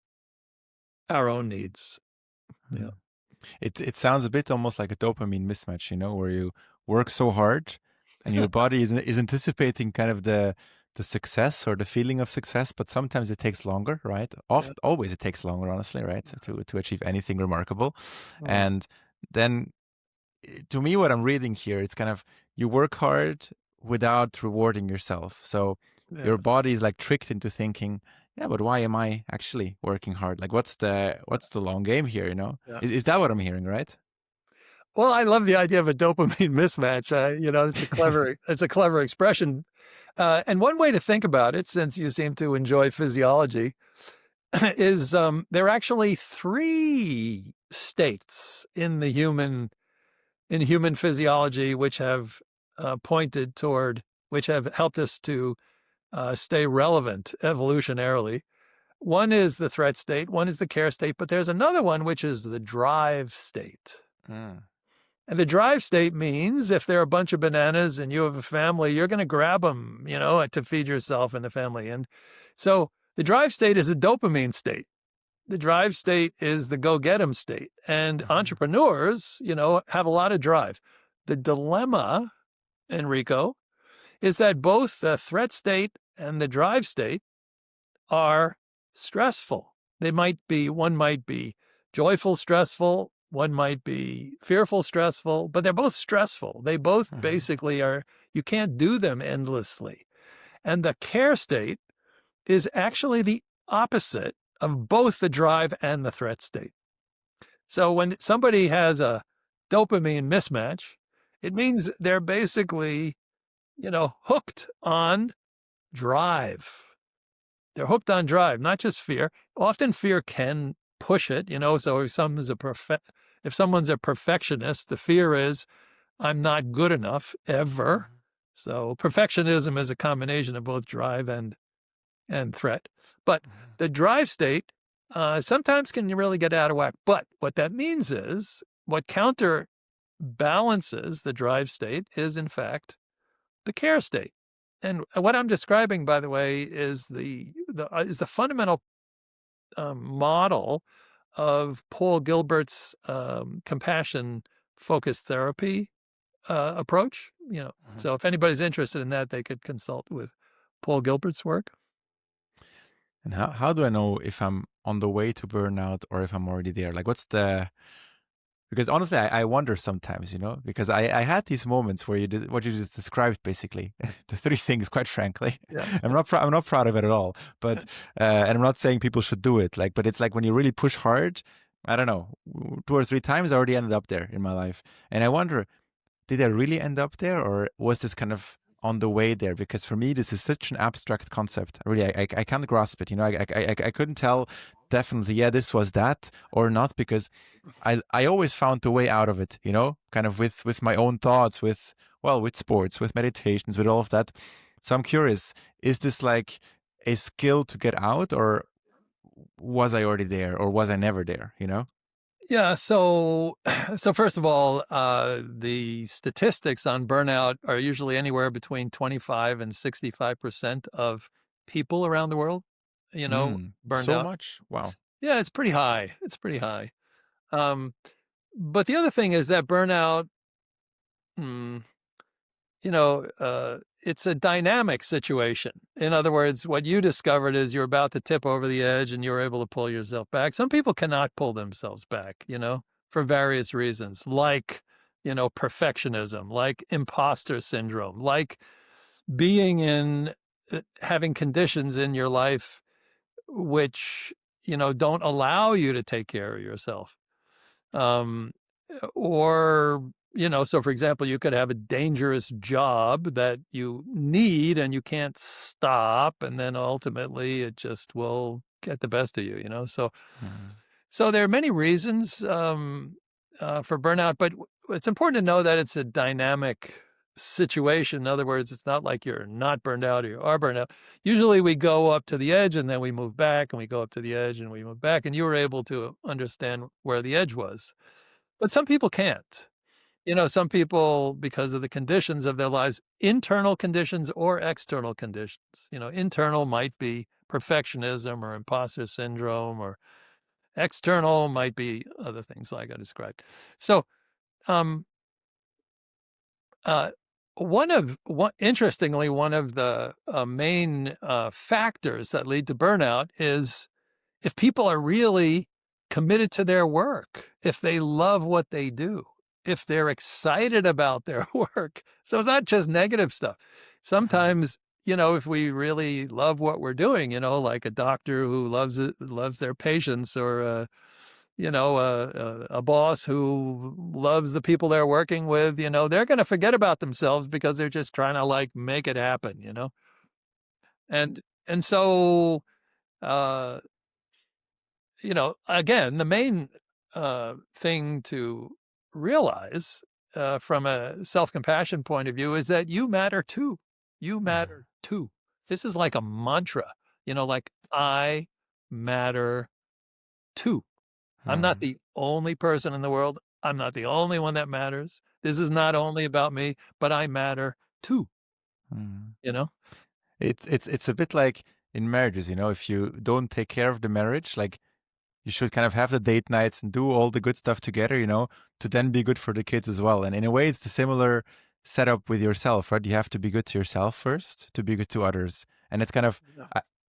our own needs. Yeah. It sounds a bit almost like a dopamine mismatch, where you work so hard and your body is anticipating kind of the success or the feeling of success, but sometimes it takes longer, right? Yeah. Often, always it takes longer, honestly, right? To achieve anything remarkable. Mm. And then to me, what I'm reading here, it's kind of you work hard without rewarding yourself. So Yeah. your body is like tricked into thinking, yeah, but why am I actually working hard? Like, what's the long game here? Yeah. Is that what I'm hearing, right? Well, I love the idea of a dopamine mismatch. It's a clever expression. And one way to think about it, since you seem to enjoy physiology, is there are actually three states in human physiology which have which have helped us to stay relevant evolutionarily. One is the threat state, one is the care state, but there's another one which is the drive state. Mm. And the drive state means if there are a bunch of bananas and you have a family, you're going to grab them, to feed yourself and the family. And so the drive state is the dopamine state. The drive state is the go get 'em state. And entrepreneurs, have a lot of drive. The dilemma, Enrico, is that both the threat state and the drive state are stressful. One might be joyful, stressful, one might be fearful, stressful, but they're both stressful. They both basically you can't do them endlessly. And the care state is actually the opposite of both the drive and the threat state. So when somebody has a dopamine mismatch, it means they're basically, hooked on drive. They're hooked on drive, not just fear. Often fear can push it, so if someone's a perfectionist, the fear is I'm not good enough ever. So perfectionism is a combination of both drive and threat. But the drive state sometimes can really get out of whack. But what that means is what counterbalances the drive state is, in fact, the care state. And what I'm describing, by the way, is the fundamental model of Paul Gilbert's compassion focused therapy approach. So if anybody's interested in that, they could consult with Paul Gilbert's work. And how do I know if I'm on the way to burnout or if I'm already there? Like, because honestly, I wonder sometimes, because I had these moments where what you just described, basically, the three things, quite frankly. Yeah. I'm not proud of it at all, but, and I'm not saying people should do it. But it's like when you really push hard, I don't know, 2 or 3 times I already ended up there in my life. And I wonder, did I really end up there, or was this kind of on the way there? Because for me, this is such an abstract concept. Really, I can't grasp it. I couldn't tell definitely, yeah, this was that or not, because I always found the way out of it. Kind of with my own thoughts, with sports, with meditations, with all of that. So I'm curious: is this like a skill to get out, or was I already there, or was I never there? Yeah. So first of all, the statistics on burnout are usually anywhere between 25 and 65% of people around the world, burned So out. much. Wow. Yeah, it's pretty high. It's pretty high. Um, but the other thing is that burnout, mm, it's a dynamic situation. In other words, what you discovered is you're about to tip over the edge and you're able to pull yourself back. Some people cannot pull themselves back, for various reasons, like, perfectionism, like imposter syndrome, like being in having conditions in your life which, don't allow you to take care of yourself. Um, or, so for example, you could have a dangerous job that you need and you can't stop. And then ultimately it just will get the best of you. Mm. So there are many reasons for burnout, but it's important to know that it's a dynamic situation. In other words, it's not like you're not burned out or you are burned out. Usually we go up to the edge and then we move back and we go up to the edge and we move back. And you were able to understand where the edge was. But some people can't. Some people, because of the conditions of their lives, internal conditions or external conditions. Internal might be perfectionism or imposter syndrome, or external might be other things like I described. So, um, uh, interestingly, one of the main factors that lead to burnout is if people are really committed to their work, if they love what they do, if they're excited about their work. So it's not just negative stuff. Sometimes, if we really love what we're doing, like a doctor who loves their patients, or a boss who loves the people they're working with, they're going to forget about themselves because they're just trying to like make it happen. And so, uh, again, the main thing to realize from a self-compassion point of view is that you matter too. You matter too. This is like a mantra, like I matter too. I'm not Mm. the only person in the world. I'm not the only one that matters. This is not only about me, but I matter too, Mm. you know? It's a bit like in marriages, if you don't take care of the marriage, like you should kind of have the date nights and do all the good stuff together, to then be good for the kids as well. And in a way, it's the similar setup with yourself, right? You have to be good to yourself first to be good to others. And it's kind of, Yeah.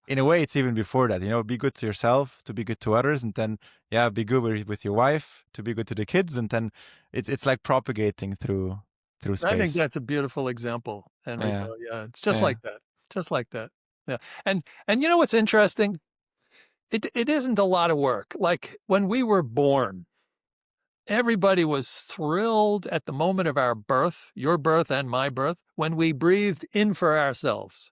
in a way, it's even before that, be good to yourself to be good to others. And then, yeah, be good with your wife to be good to the kids. And then it's like propagating through I think space. that's a beautiful example, Yeah. Enrico. Yeah, it's just Yeah. like that. Just like that. Yeah. And you know what's interesting? It isn't a lot of work. Like when we were born, everybody was thrilled at the moment of our birth, your birth and my birth, when we breathed in for ourselves.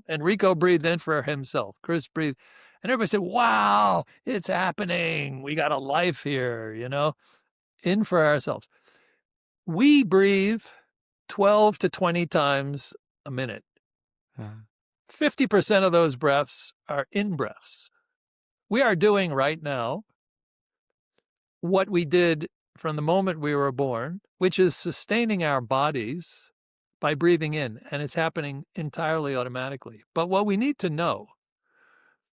Enrico breathed in for himself. Chris breathed. And everybody said, wow, it's happening. We got a life here, in for ourselves. We breathe 12 to 20 times a minute. Yeah. 50% of those breaths are in breaths. We are doing right now what we did from the moment we were born, which is sustaining our bodies by breathing in, and it's happening entirely automatically. But what we need to know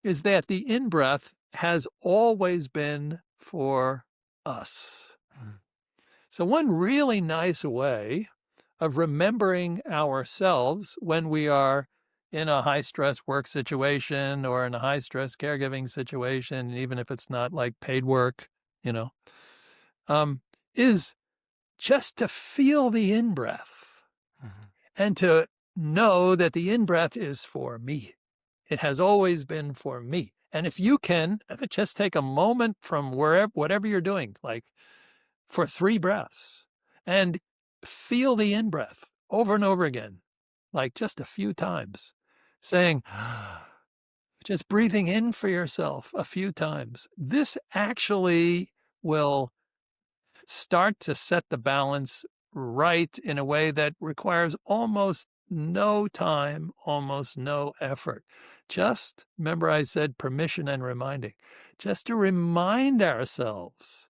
is that the in breath has always been for us. So, one really nice way of remembering ourselves when we are in a high stress work situation or in a high stress caregiving situation, even if it's not like paid work, you know, um, is just to feel the in breath Mhm. and to know that the in breath is for me. It has always been for me. And if you can just take a moment from wherever, whatever you're doing, like for 3 breaths, and feel the in breath over and over again, like just a few times, saying, just breathing in for yourself a few times. This actually will start to set the balance right in a way that requires almost no time, almost no effort. Just remember, I said permission and reminding, just to remind ourselves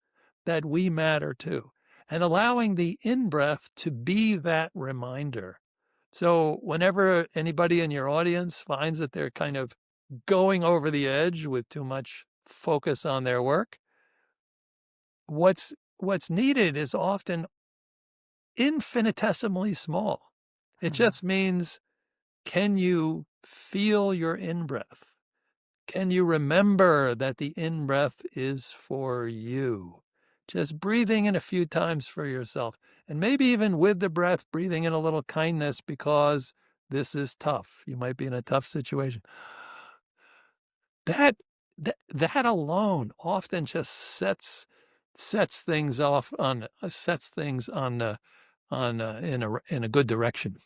that we matter too, and allowing the in breath to be that reminder. So, whenever anybody in your audience finds that they're kind of going over the edge with too much focus on their work, what's needed is often infinitesimally small. It Mhm. just means Can you feel your in-breath? Can you remember that the in-breath is for you? Just breathing in a few times for yourself, and maybe even with the breath, breathing in a little kindness because this is tough. You might be in a tough situation. That that alone often just sets things off on sets things on in a good direction.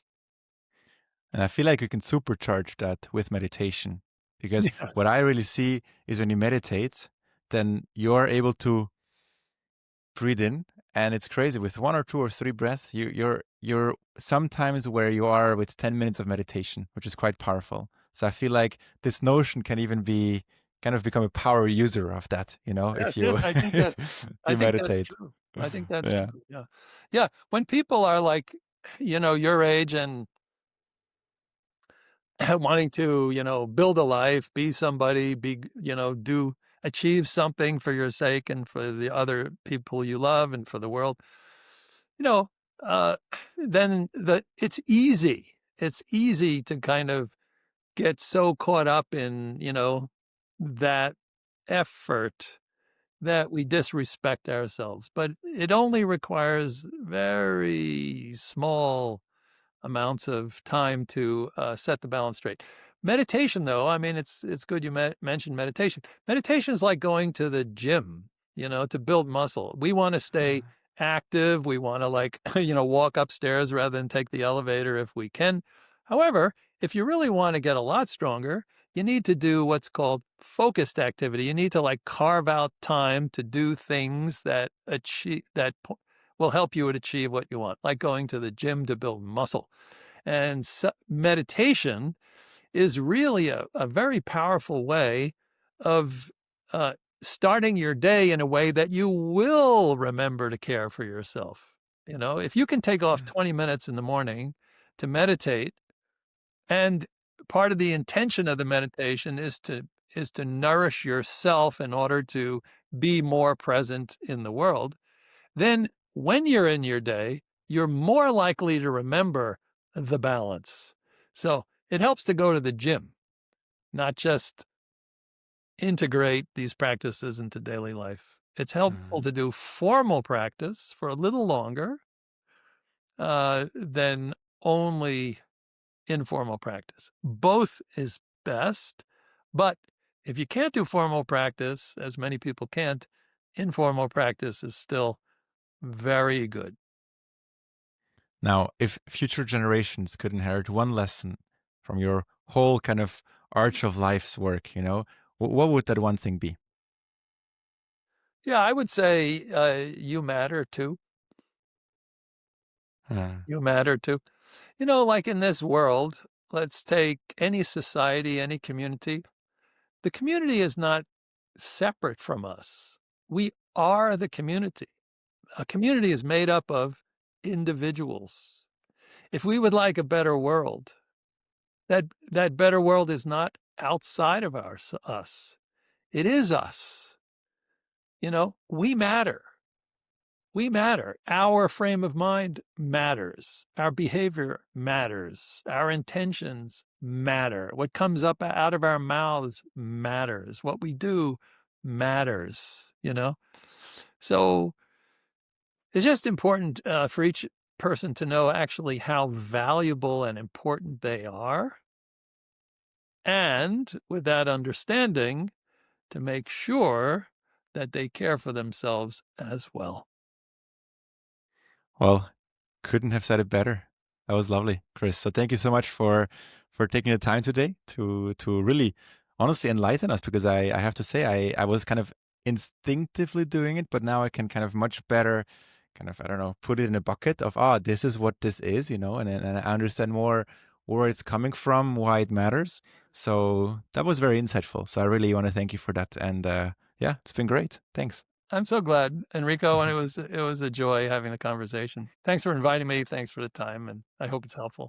And I feel like you can supercharge that with meditation because Yes. what I really see is when you meditate, then you're able to breathe in, and it's crazy with one or two or three breaths. You're sometimes where you are with 10 minutes of meditation, which is quite powerful. So I feel like this notion can even be kind of become a power user of that. Yes, If you yes, if I you think that's meditate. true. I think that's Yeah. true, yeah. Yeah, when people are like, your age and wanting to, build a life, be somebody, achieve something for your sake and for the other people you love and for the world, you know, uh, then it's easy. It's easy to kind of get so caught up in, that effort that we disrespect ourselves. But it only requires very small amounts of time to set the balance straight. Meditation, though, I mean, it's good you mentioned meditation. Meditation is like going to the gym, to build muscle. We want to stay active. We want to like, walk upstairs rather than take the elevator if we can. However, if you really want to get a lot stronger, you need to do what's called focused activity. You need to like carve out time to do things that will help you to achieve what you want, like going to the gym to build muscle. And meditation is really a very powerful way of starting your day in a way that you will remember to care for yourself. If you can take off 20 minutes in the morning to meditate, and part of the intention of the meditation is to nourish yourself in order to be more present in the world, then when you're in your day, you're more likely to remember the balance. So it helps to go to the gym, not just integrate these practices into daily life. It's helpful to do formal practice for a little longer than only informal practice. Both is best, but if you can't do formal practice, as many people can't, informal practice is still very good. Now, if future generations could inherit one lesson from your whole kind of arch of life's work, what would that one thing be? Yeah, I would say, you matter too. Uh, You matter too. Like in this world, let's take any society, any community. The community is not separate from us. We are the community. A community is made up of individuals. If we would like a better world, that better world is not outside of us. It is us. We matter. We matter. Our frame of mind matters. Our behavior matters. Our intentions matter. What comes up out of our mouths matters. What we do matters. So it's just important for each person to know actually how valuable and important they are. And with that understanding, to make sure that they care for themselves as well. well, couldn't have said it better. That was lovely, Chris. So thank you so much for taking the time today to really honestly enlighten us because I have to say I was kind of instinctively doing it, but now I can kind of much better kind of, I don't know, put it in a bucket of this is what this is, and I understand more where it's coming from, why it matters. So that was very insightful. So I really want to thank you for that. And yeah, it's been great. Thanks. I'm so glad, Enrico, and it was a joy having the conversation. Thanks for inviting me. Thanks for the time, and I hope it's helpful.